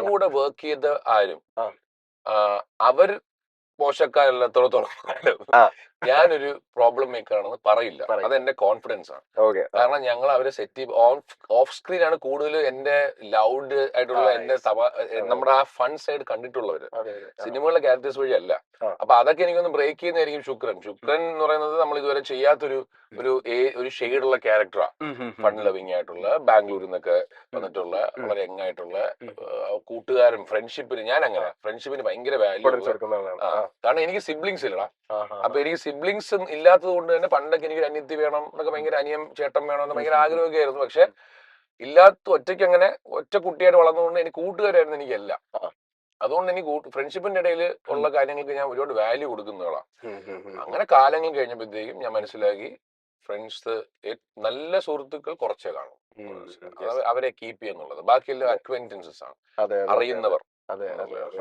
കൂടെ വർക്ക് ചെയ്ത ആരും ആ. അവർ മോശക്കാരല്ലത്തോളത്തോളം ഞാനൊരു പ്രോബ്ലം മേക്കർ ആണെന്ന് പറയില്ല. അതെന്റെ കോൺഫിഡൻസ് ആണ്. കാരണം ഞങ്ങൾ അവരെ സെറ്റ് ഓഫ് സ്ക്രീൻ ആണ് കൂടുതൽ എന്റെ ലൗഡ് ആയിട്ടുള്ള എന്റെ നമ്മുടെ ആ ഫൺ സൈഡ് കണ്ടിട്ടുള്ളവര്, സിനിമകളിലെ ക്യാരക്ടേഴ്സ് വഴി അല്ല. അപ്പൊ അതൊക്കെ എനിക്കൊന്ന് ബ്രേക്ക് ചെയ്യുന്നതായിരിക്കും ശുക്രൻ എന്ന് പറയുന്നത്. നമ്മൾ ഇതുവരെ ചെയ്യാത്തൊരു ഒരു ഷെയ്ഡുള്ള ക്യാരക്ടറാണ്. ഫൺ ലവിങ് ആയിട്ടുള്ള, ബാംഗ്ലൂരിൽ നിന്നൊക്കെ വന്നിട്ടുള്ള, വളരെ യങ് ആയിട്ടുള്ള കൂട്ടുകാരും ഫ്രണ്ട്ഷിപ്പിന്, ഞാൻ അങ്ങനെ ഫ്രണ്ട്ഷിപ്പിന് ഭയങ്കര വാല്യൂ. കാരണം എനിക്ക് സിബ്ലിങ്സ് ഇല്ലടാ. അപ്പൊ എനിക്ക് സിബ്ലിങ്സ് ഇല്ലാത്തത് കൊണ്ട് തന്നെ പണ്ടൊക്കെ എനിക്ക് അനിയത്തി വേണം എന്നൊക്കെ, ഭയങ്കര അനിയം ചേട്ടൻ വേണം എന്ന് ഭയങ്കര ആഗ്രഹമൊക്കെ ആയിരുന്നു. പക്ഷെ ഒറ്റയ്ക്ക് അങ്ങനെ ഒറ്റ കുട്ടിയായിട്ട് വളർന്നുകൊണ്ട് എനിക്ക് കൂട്ടുകാരായിരുന്നു എനിക്കല്ല. അതുകൊണ്ട് എനിക്ക് ഫ്രണ്ട്ഷിപ്പിന്റെ ഇടയിൽ ഉള്ള കാര്യങ്ങൾക്ക് ഞാൻ ഒരുപാട് വാല്യൂ കൊടുക്കുന്നതാണ്. അങ്ങനെ കാലങ്ങൾ കഴിഞ്ഞപ്പോഴത്തേക്കും ഞാൻ മനസ്സിലാക്കി ഫ്രണ്ട്സ്, നല്ല സുഹൃത്തുക്കൾ കുറച്ചേ കാണും, അവരെ കീപ്പ് ചെയ്യുന്നുള്ളത്. ബാക്കിയെല്ലാം അക്വൈന്റൻസസ് ആണ്, അറിയുന്നവർ.